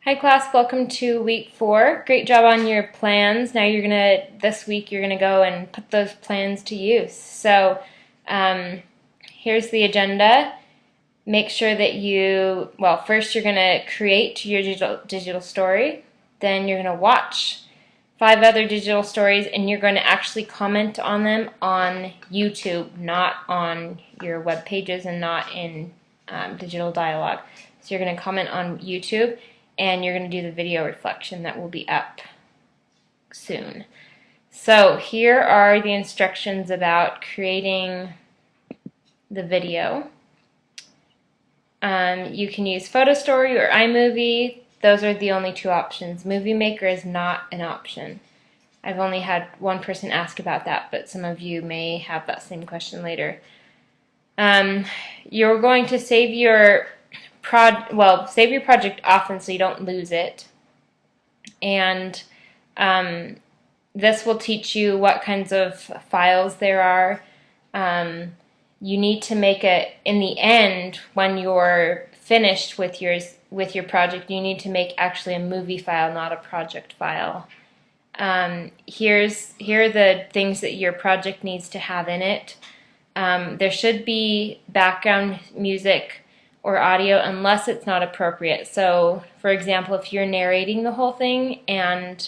Hi class, welcome to week 4. Great job on your plans. Now this week you're gonna go and put those plans to use. So here's the agenda. Make sure that first you're gonna create your digital story. Then you're gonna watch 5 other digital stories and you're going to actually comment on them on YouTube, not on your web pages and not in digital dialogue. So you're going to comment on YouTube and you're going to do the video reflection that will be up soon. So here are the instructions about creating the video. You can use PhotoStory or iMovie. Those are the only 2 options. Movie Maker is not an option. I've only had one person ask about that, but some of you may have that same question later. You're going to save your project often so you don't lose it. And this will teach you what kinds of files there are. You need to make it, in the end, when you're finished with your project, you need to make actually a movie file, not a project file. Here are the things that your project needs to have in it. There should be background music or audio unless it's not appropriate. So, for example, if you're narrating the whole thing and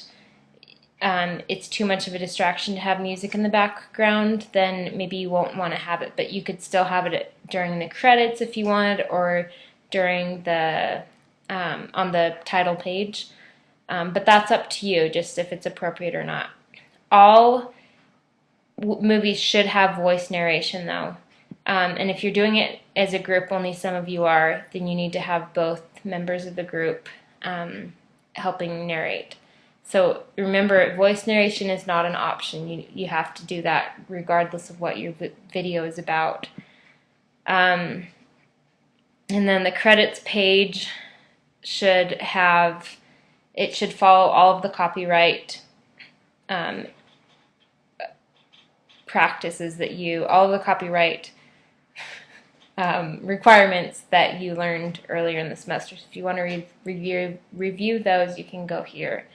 it's too much of a distraction to have music in the background, then maybe you won't want to have it, but you could still have it during the credits if you wanted, or during the on the title page. But that's up to you, just if it's appropriate or not. All movies should have voice narration though. And if you're doing it as a group, only some of you are, then you need to have both members of the group helping narrate. So remember, voice narration is not an option. You have to do that regardless of what your video is about. And then the credits page should follow all of the copyright practices all of the copyright requirements that you learned earlier in the semester. So if you want to review those, you can go here.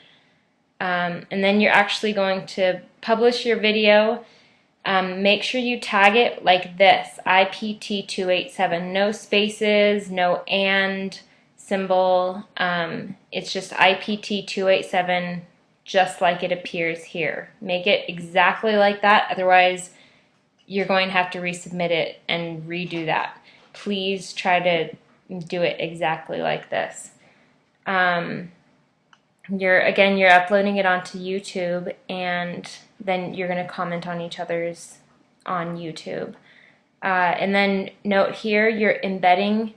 And then you're actually going to publish your video. Make sure you tag it like this, IPT287, no spaces, no and symbol. It's just IPT287, just like it appears here. Make it exactly like that, otherwise you're going to have to resubmit it and redo that. Please try to do it exactly like this. You're uploading it onto YouTube, and then you're going to comment on each other's on YouTube. And then note here, you're embedding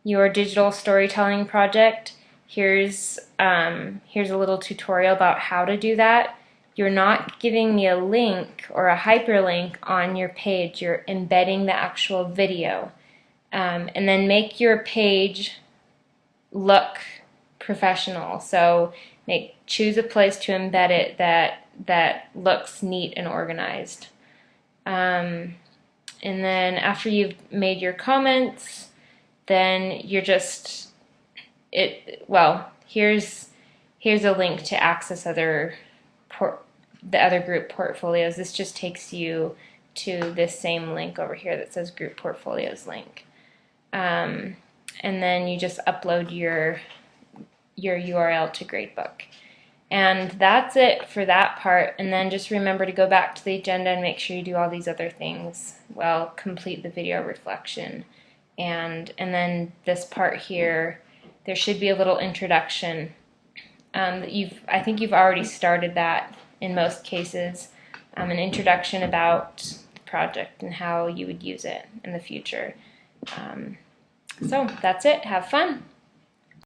your digital storytelling project. Here's a little tutorial about how to do that. You're not giving me a link or a hyperlink on your page. You're embedding the actual video. And then make your page look professional. So choose a place to embed it that looks neat and organized. And then after you've made your comments, then you're here's a link to access the other group portfolios. This just takes you to this same link over here that says group portfolios link. And then you just upload your URL to Gradebook. And that's it for that part. And then just remember to go back to the agenda and make sure you do all these other things. Well, complete the video reflection. And then this part here, there should be a little introduction. I think you've already started that in most cases. An introduction about the project and how you would use it in the future. So that's it. Have fun.